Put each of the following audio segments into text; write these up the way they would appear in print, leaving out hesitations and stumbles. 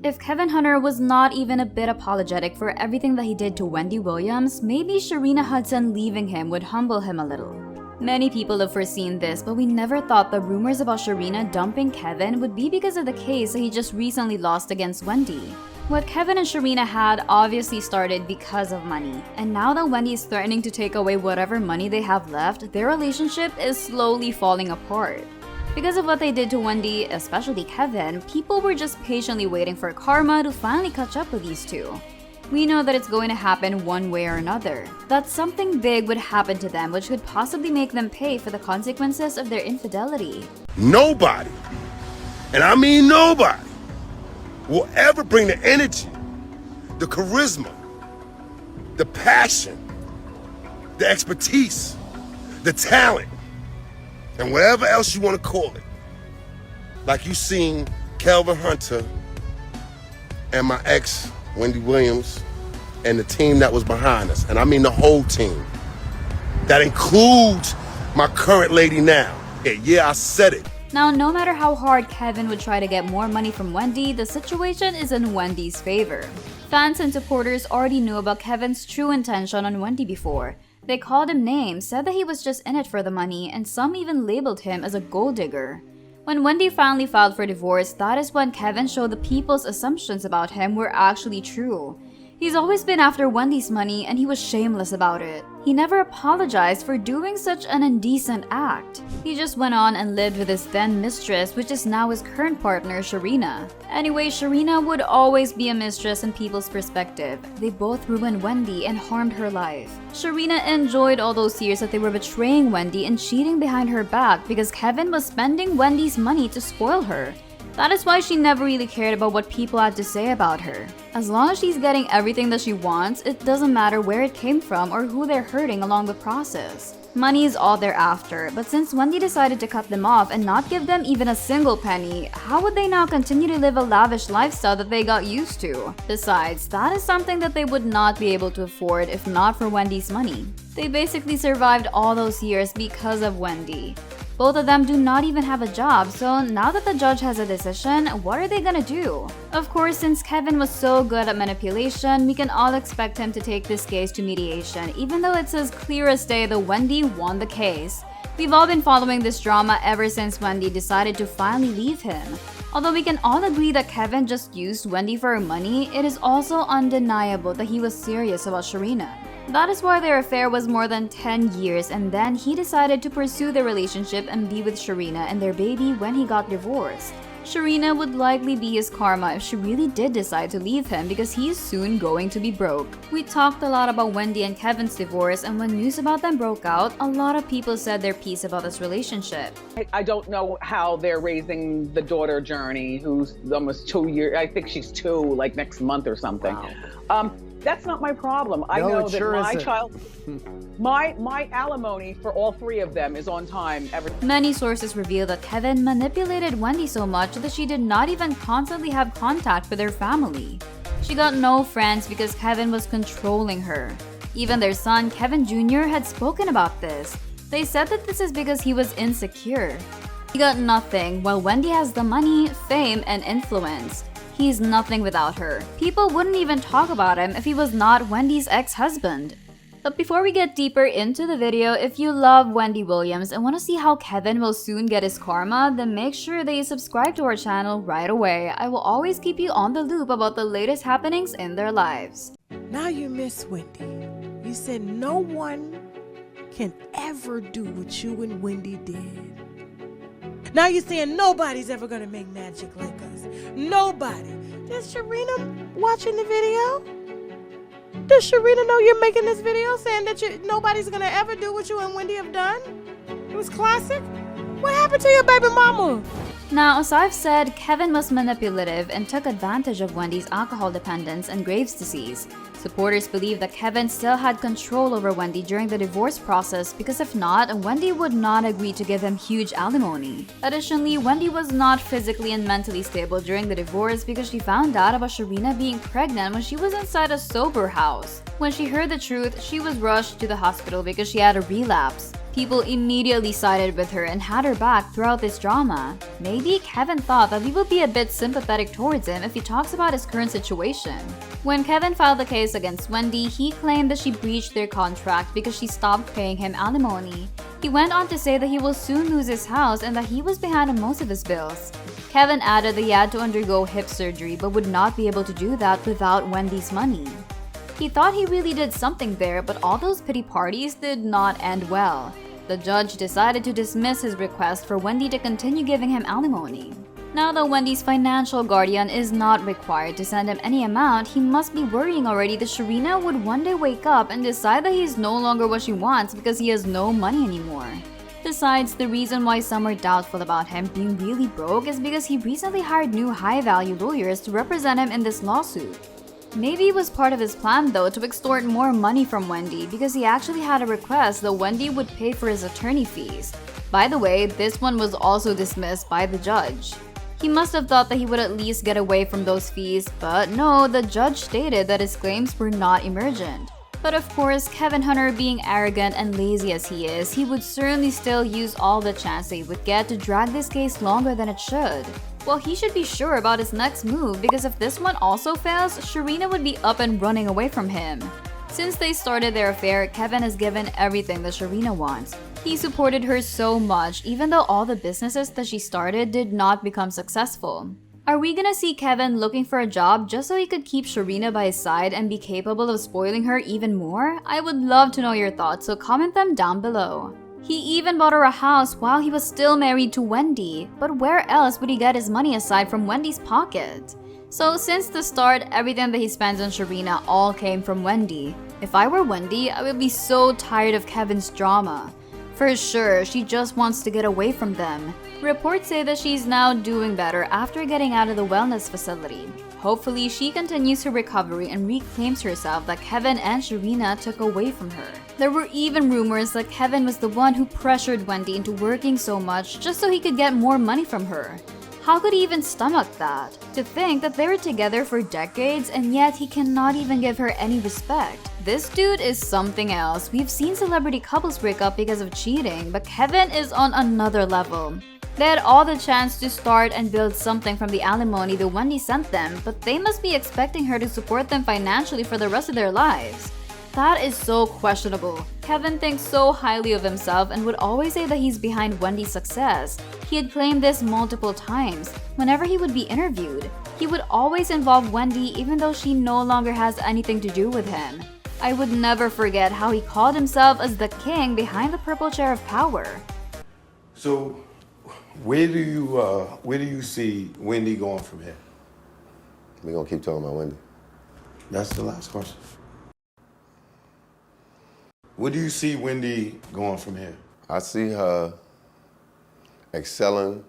If Kevin Hunter was not even a bit apologetic for everything that he did to Wendy Williams, maybe Sharina Hudson leaving him would humble him a little. Many people have foreseen this, but we never thought the rumors about Sharina dumping Kevin would be because of the case that he just recently lost against Wendy. What Kevin and Sharina had obviously started because of money, and now that Wendy is threatening to take away whatever money they have left, their relationship is slowly falling apart. Because of what they did to Wendy, especially Kevin, people were just patiently waiting for karma to finally catch up with these two. We know that it's going to happen one way or another, that something big would happen to them which could possibly make them pay for the consequences of their infidelity. Nobody, and I mean nobody, will ever bring the energy, the charisma, the passion, the expertise, the talent, and whatever else you want to call it, like you seen Kevin Hunter and my ex, Wendy Williams, and the team that was behind us. And I mean the whole team. That includes my current lady now. Yeah, I said it. Now, no matter how hard Kevin would try to get more money from Wendy, the situation is in Wendy's favor. Fans and supporters already knew about Kevin's true intention on Wendy before. They called him names, said that he was just in it for the money, and some even labeled him as a gold digger. When Wendy finally filed for divorce, that is when Kevin showed the people's assumptions about him were actually true. He's always been after Wendy's money and he was shameless about it. He never apologized for doing such an indecent act. He just went on and lived with his then mistress, which is now his current partner, Sharina. Anyway, Sharina would always be a mistress in people's perspective. They both ruined Wendy and harmed her life. Sharina enjoyed all those years that they were betraying Wendy and cheating behind her back because Kevin was spending Wendy's money to spoil her. That is why she never really cared about what people had to say about her. As long as she's getting everything that she wants, it doesn't matter where it came from or who they're hurting along the process. Money is all they're after, but since Wendy decided to cut them off and not give them even a single penny, how would they now continue to live a lavish lifestyle that they got used to? Besides, that is something that they would not be able to afford if not for Wendy's money. They basically survived all those years because of Wendy. Both of them do not even have a job, so now that the judge has a decision, what are they gonna do? Of course, since Kevin was so good at manipulation, we can all expect him to take this case to mediation, even though it's as clear as day that Wendy won the case. We've all been following this drama ever since Wendy decided to finally leave him. Although we can all agree that Kevin just used Wendy for her money, it is also undeniable that he was serious about Sharina. That is why their affair was more than 10 years, and then he decided to pursue their relationship and be with Sharina and their baby when he got divorced. Sharina would likely be his karma if she really did decide to leave him because he is soon going to be broke. We talked a lot about Wendy and Kevin's divorce, and when news about them broke out, a lot of people said their piece about this relationship. I don't know how they're raising the daughter Journey, who's almost 2 years. I think she's 2, like next month or something. Wow. That's not my problem. I know that sure my isn't. child, my alimony for all 3 of them is on time. Many sources reveal that Kevin manipulated Wendy so much that she did not even constantly have contact with her family. She got no friends because Kevin was controlling her. Even their son, Kevin Jr., had spoken about this. They said that this is because he was insecure. He got nothing, while Wendy has the money, fame, and influence. He's nothing without her. People wouldn't even talk about him if he was not Wendy's ex-husband. But before we get deeper into the video, if you love Wendy Williams and want to see how Kevin will soon get his karma, then make sure that you subscribe to our channel right away. I will always keep you on the loop about the latest happenings in their lives. Now you miss Wendy. You said no one can ever do what you and Wendy did. Now you're saying nobody's ever gonna make magic like us. Nobody. Is Sharina watching the video? Does Sharina know you're making this video saying that nobody's gonna ever do what you and Wendy have done? It was classic. What happened to your baby mama? Now, as I've said, Kevin was manipulative and took advantage of Wendy's alcohol dependence and Graves' disease. Supporters believe that Kevin still had control over Wendy during the divorce process because if not, Wendy would not agree to give him huge alimony. Additionally, Wendy was not physically and mentally stable during the divorce because she found out about Sharina being pregnant when she was inside a sober house. When she heard the truth, she was rushed to the hospital because she had a relapse. People immediately sided with her and had her back throughout this drama. Maybe Kevin thought that we would be a bit sympathetic towards him if he talks about his current situation. When Kevin filed the case against Wendy, he claimed that she breached their contract because she stopped paying him alimony. He went on to say that he will soon lose his house and that he was behind on most of his bills. Kevin added that he had to undergo hip surgery but would not be able to do that without Wendy's money. He thought he really did something there, but all those pity parties did not end well. The judge decided to dismiss his request for Wendy to continue giving him alimony. Now that Wendy's financial guardian is not required to send him any amount, he must be worrying already that Sharina would one day wake up and decide that he is no longer what she wants because he has no money anymore. Besides, the reason why some are doubtful about him being really broke is because he recently hired new high-value lawyers to represent him in this lawsuit. Maybe it was part of his plan though to extort more money from Wendy because he actually had a request that Wendy would pay for his attorney fees. By the way, this one was also dismissed by the judge. He must have thought that he would at least get away from those fees, but no, the judge stated that his claims were not emergent. But of course, Kevin Hunter, being arrogant and lazy as he is, he would certainly still use all the chance they would get to drag this case longer than it should. Well, he should be sure about his next move because if this one also fails, Sharina would be up and running away from him. Since they started their affair, Kevin has given everything that Sharina wants. He supported her so much, even though all the businesses that she started did not become successful. Are we gonna see Kevin looking for a job just so he could keep Sharina by his side and be capable of spoiling her even more? I would love to know your thoughts, so comment them down below. He even bought her a house while he was still married to Wendy, but where else would he get his money aside from Wendy's pocket? So since the start, everything that he spends on Sharina all came from Wendy. If I were Wendy, I would be so tired of Kevin's drama. For sure, she just wants to get away from them. Reports say that she's now doing better after getting out of the wellness facility. Hopefully, she continues her recovery and reclaims herself that Kevin and Sharina took away from her. There were even rumors that Kevin was the one who pressured Wendy into working so much just so he could get more money from her. How could he even stomach that? To think that they were together for decades and yet he cannot even give her any respect. This dude is something else. We've seen celebrity couples break up because of cheating, but Kevin is on another level. They had all the chance to start and build something from the alimony that Wendy sent them, but they must be expecting her to support them financially for the rest of their lives. That is so questionable. Kevin thinks so highly of himself and would always say that he's behind Wendy's success. He had claimed this multiple times. Whenever he would be interviewed, he would always involve Wendy even though she no longer has anything to do with him. I would never forget how he called himself as the king behind the purple chair of power. So, where do you see Wendy going from here? We're gonna keep talking about Wendy. That's the last question. Where do you see Wendy going from here? I see her excelling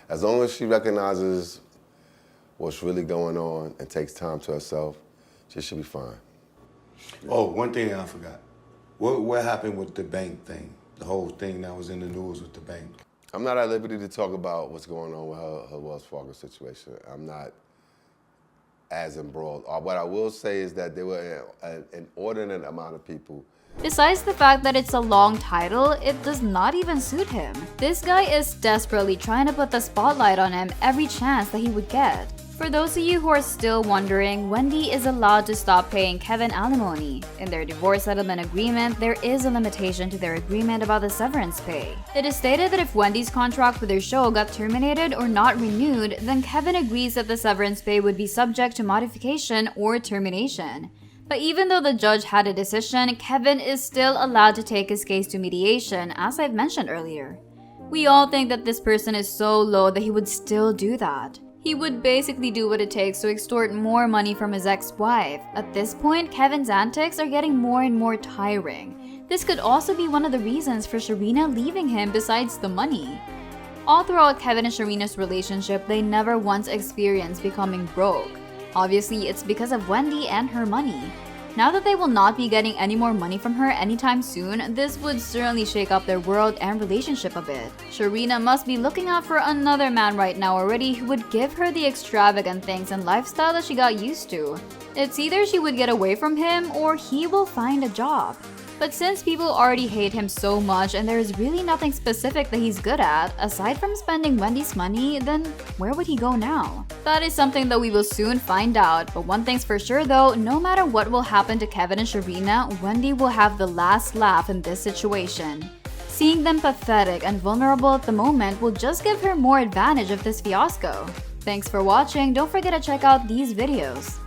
as long as she recognizes what's really going on and takes time to herself. She should be fine. Oh, one thing I forgot. What happened with the bank thing? The whole thing that was in the news with the bank. I'm not at liberty to talk about what's going on with her Wells Fargo situation. I'm not as embroiled. What I will say is that there were an inordinate amount of people. Besides the fact that it's a long title, it does not even suit him. This guy is desperately trying to put the spotlight on him every chance that he would get. For those of you who are still wondering, Wendy is allowed to stop paying Kevin alimony. In their divorce settlement agreement, there is a limitation to their agreement about the severance pay. It is stated that if Wendy's contract with their show got terminated or not renewed, then Kevin agrees that the severance pay would be subject to modification or termination. But even though the judge had a decision, Kevin is still allowed to take his case to mediation, as I've mentioned earlier. We all think that this person is so low that he would still do that. He would basically do what it takes to extort more money from his ex-wife. At this point, Kevin's antics are getting more and more tiring. This could also be one of the reasons for Sharina leaving him besides the money. All throughout Kevin and Sharina's relationship, they never once experienced becoming broke. Obviously, it's because of Wendy and her money. Now that they will not be getting any more money from her anytime soon, this would certainly shake up their world and relationship a bit. Sharina must be looking out for another man right now already who would give her the extravagant things and lifestyle that she got used to. It's either she would get away from him or he will find a job. But since people already hate him so much and there is really nothing specific that he's good at, aside from spending Wendy's money, then where would he go now? That is something that we will soon find out, but one thing's for sure though, no matter what will happen to Kevin and Sharina, Wendy will have the last laugh in this situation. Seeing them pathetic and vulnerable at the moment will just give her more advantage of this fiasco. Thanks for watching, don't forget to check out these videos.